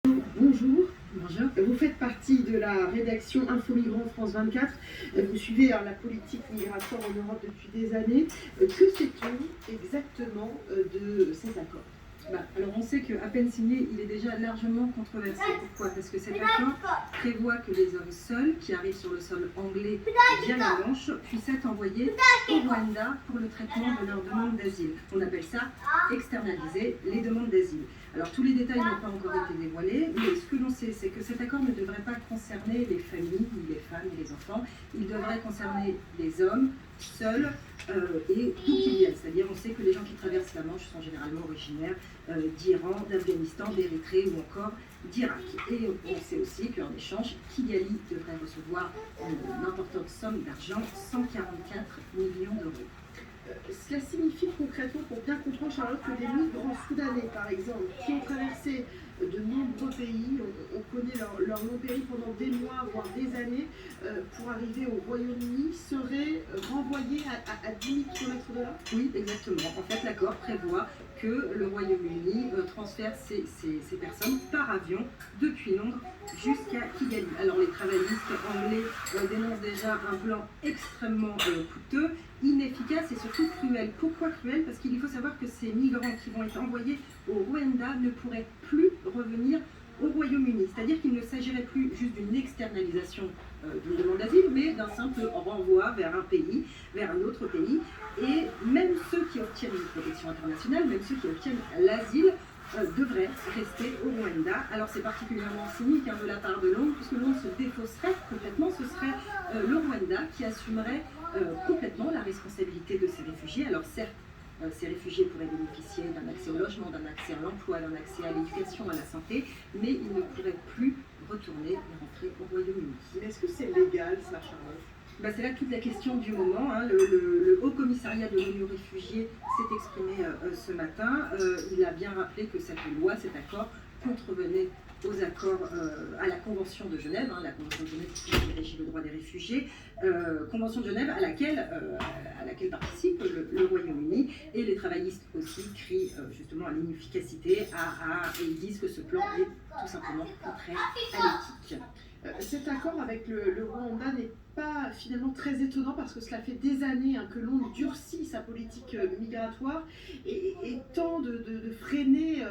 Bonjour. Bonjour. Vous faites partie de la rédaction Info Migrants France 24. Vous suivez la politique migratoire en Europe depuis des années. Que sait-on exactement de cet accord? Alors on sait qu'à peine signé, il est déjà largement controversé. Pourquoi? Parce que cet accord prévoit que les hommes seuls qui arrivent sur le sol anglais via la Manche puissent être envoyés au Rwanda pour le traitement de leurs demandes d'asile. On appelle ça externaliser les demandes d'asile. Alors tous les détails n'ont pas encore été dévoilés, mais ce que l'on sait, c'est que cet accord ne devrait pas concerner les familles, ni les femmes, ni les enfants. Il devrait concerner les hommes seuls et d'où qu'ils viennent. C'est-à-dire, on sait que les gens qui traversent la Manche sont généralement originaires d'Iran, d'Afghanistan, d'Érythrée ou encore d'Irak. Et on sait aussi qu'en échange, Kigali devrait recevoir une importante somme d'argent, 144 millions d'euros. Cela signifie concrètement, pour bien comprendre, Charlotte, que des migrants soudanais, par exemple, qui ont traversé de nombreux pays, on connaît leur long périple pendant des mois, voire des années, pour arriver au Royaume-Uni, seraient renvoyés à 10 000 km de là? Oui, exactement. En fait, l'accord prévoit que le Royaume-Uni transfère ces personnes par avion depuis Londres jusqu'à Kigali. Alors les travaillistes anglais dénoncent déjà un plan extrêmement coûteux, inefficace et surtout cruel. Pourquoi cruel? Parce qu'il faut savoir que ces migrants qui vont être envoyés au Rwanda ne pourraient plus revenir au Royaume-Uni. C'est-à-dire qu'il ne s'agirait plus juste d'une externalisation d'une demande d'asile, mais d'un simple renvoi vers un pays, vers un autre pays. Et même ceux qui obtiennent une protection internationale, même ceux qui obtiennent l'asile, devraient rester au Rwanda. Alors c'est particulièrement cynique de la part de Londres, puisque Londres se défausserait complètement. Ce serait le Rwanda qui assumerait complètement la responsabilité de ces réfugiés. Alors certes, ces réfugiés pourraient bénéficier d'un accès au logement, d'un accès à l'emploi, d'un accès à l'éducation, à la santé, mais ils ne pourraient plus retourner et rentrer au Royaume-Uni. Mais est-ce que c'est légal, ça, Charlotte? C'est là toute la question du moment. Le Haut Commissariat de l'ONU aux réfugiés s'est exprimé ce matin. Il a bien rappelé que cette loi, cet accord, contrevenait aux accords, à la Convention de Genève, la Convention de Genève qui régit le droit des réfugiés, Convention de Genève à laquelle participe le Royaume-Uni, et les travaillistes aussi crient justement à l'inefficacité et ils disent que ce plan est tout simplement contraire à l'éthique. Cet accord avec le Rwanda n'est pas finalement très étonnant parce que cela fait des années que Londres durcit sa politique migratoire et tente de freiner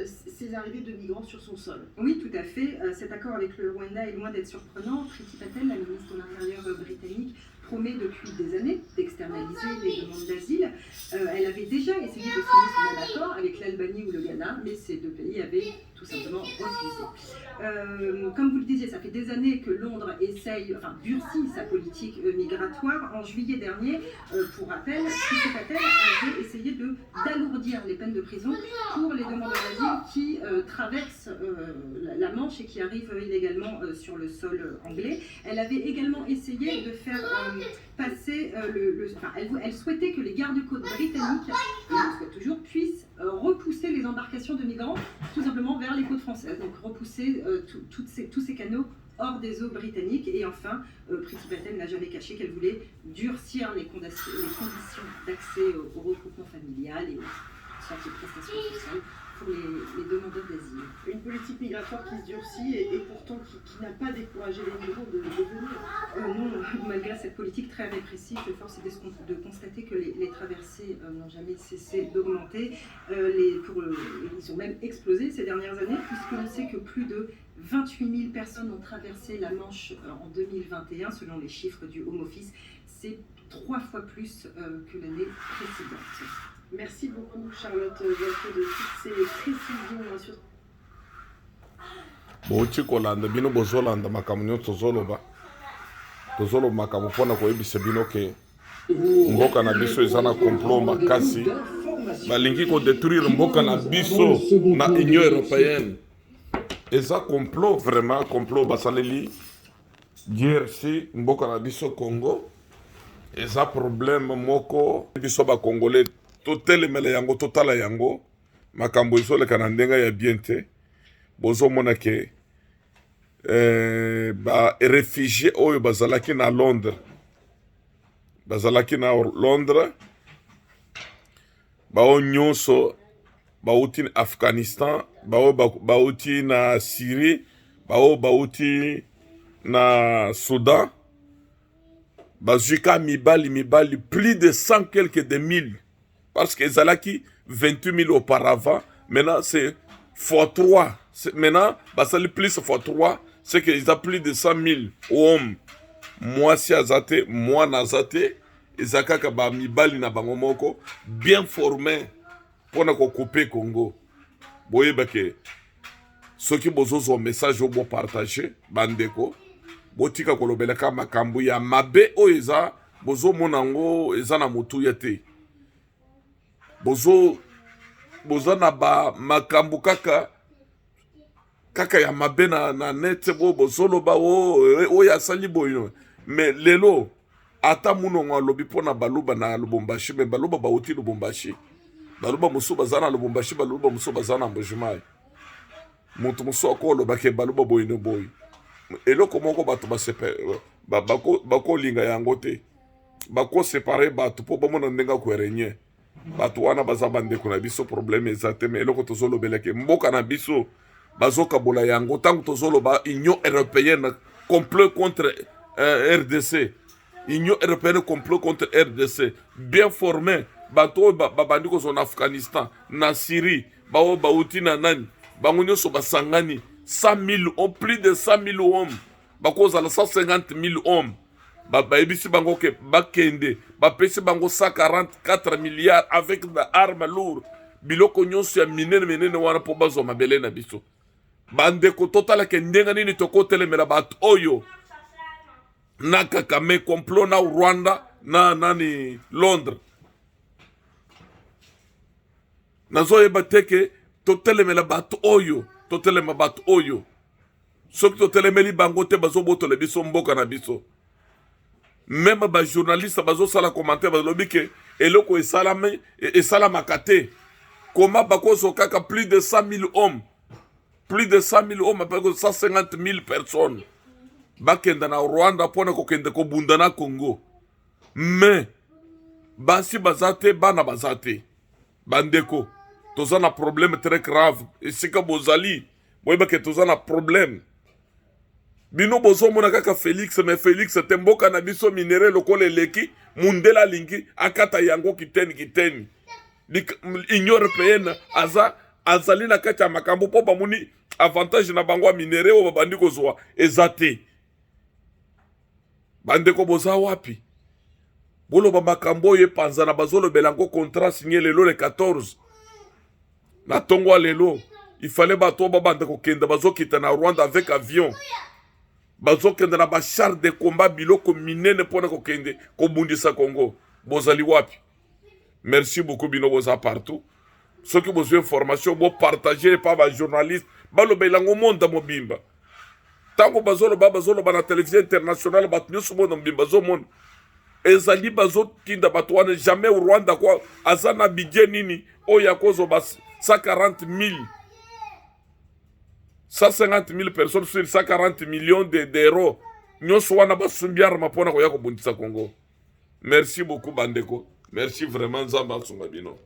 ces arrivées de migrants sur son sol. Oui, tout à fait. Cet accord avec le Rwanda est loin d'être surprenant. Priti Patel, la ministre de l'Intérieur britannique, promet depuis des années d'externaliser les demandes d'asile. Elle avait déjà essayé de signer ce même accord avec l'Albanie ou le Ghana, mais ces deux pays avaient tout simplement refusé. Comme vous le disiez, ça fait des années que Londres durcit sa politique migratoire. En juillet dernier, pour rappel, Priti Patel avait essayé d'alourdir les peines de prison pour les demandeurs d'asile qui traversent la Manche et qui arrivent illégalement sur le sol anglais. Elle avait également essayé de faire passer elle souhaitait que les gardes-côtes britanniques, et elle le souhaite toujours, puissent repousser les embarcations de migrants tout simplement vers les côtes françaises, donc repousser tous ces canaux hors des eaux britanniques. Et enfin, Priti Patel n'a jamais caché qu'elle voulait durcir les conditions d'accès au regroupement familial et aux sortes de prestations sociales pour les demandeurs d'asile. Une politique migratoire qui se durcit et pourtant qui n'a pas découragé les migrants de venir. Non, malgré cette politique très répressive, force est de constater que les traversées n'ont jamais cessé d'augmenter. Ils ont même explosé ces dernières années, puisqu'on sait que plus de 28 000 personnes ont traversé la Manche en 2021, selon les chiffres du Home Office. C'est 3 fois plus que l'année précédente. Merci beaucoup, Charlotte, de toutes ces précisions sur... bouti kolanda bino bozolanda makambo nyonso tozoloba makambo mpona koyebisa bino ke mboka na biso eza na complot makasi balingi kodétruire mboka na biso na union européenne. Eza complot, vraiment complot basaleli DRC mboka na biso Congo. Eza problème moko biso bakongolais totelemela yango totala yango makambo ezoleka na ndenga ya bien te. Bozomona ke ba réfugié oyo bazalaki na Londres bao nyonso bauti na Afghanistan bao bauti na Syrie, bao bauti na Soudan, bazuka mibali plus de 100 quelques de mille, parce que ezalaki 28 000 auparavant, maintenant c'est x3, maintenant basali plus x3, c'est qu'ils ont plus de 100 000 hommes. Moi si azate, moi nazate, ezakaka ba mibali na bango moko bien formé pona ko couper Congo. Boyeba ke soki bozozo message o bo partager bandeko botika kolobelaka makambo ya mabe o eza bozo monango eza na mutu ya te boza na ba makambo kaka ya mabe na net bozolo ba o ya sali boyo mais lelo ata munongo alobi pona baluba na Lubumbashi me baluba bauti Lubumbashi baluba musu bazana Lubumbashi baluba musu bazana Mbujimai mutu musu akolo bake baluba boyino boy eloko moko bato bako linga yango te bako séparer bato po bomona ndenga kwerenye bato wana baza bandeko na biso problème eza te me eloko tozolobeleke mboka na biso bazokabola yango tango tozoloba Union européenne complot contre RDC Union européenne complot contre RDC bien formé bato babandi kozona Afghanistan na Syrie bao bauti na nani bango nyonso basangani 100 000 hommes, plus de 100 000 hommes bakoza la 150 000 hommes baebisi bango ke bakende bapesi bango 144 milliards avec des armes lourdes biloko nyonso ya minene wana po bazwa mabele na biso bandeko totala ke ndenga nini tokotelemela bato oyo na Kagame complot na Rwanda na nani Londres nazoyeba teke totelemela bato oyo totelema bato oyo soki totelemeli bango te bazobotole biso mboka na biso même ba journaliste bazosala commentaire balobi ke eloko esalamaka te koma bakozo kaka plus de 100 000 hommes plus de 100 000 hommes après 150 000 personnes bakenda na Rwanda pona kokende kobunda na Congo mais basi bazate bana bazate bandeko toza na problème très grave esika bozali boyeba ke toza na problème bino bozomona kaka Félix mais Félix te mboka na biso minere lokola eleki mundela lingi akata yango kiteni Union européenne azali na kati ya makambo po bamuni avantage na bango ya minere o babandi kozwa eza te bandeko boza wapi boloba makambo oyo epanza na bazolobela yango contrat signé lelo le 14 na tongo lelo il fallait bato babanda kokenda bazokita na Rwanda avec avion bazokenda na bachar de combat biloko minene pona kokende kobundisa Congo bozali wapi merci beaucoup bino boza partout ceux qui besoin information bo partager par ba journaliste balobela ngo monde mobimba tango bazoloba na télévision internationale bato nyonso monde mobimba zomona ezali bazotinda bato wana jamais au Rwanda kwa azana budget nini oya kozo bas 140 000 150 000 personnes sur 140 millions d'euros nyonso wana basumbiara mapona koya kobundisa Congo merci beaucoup bandeko merci vraiment nzamba sunga bino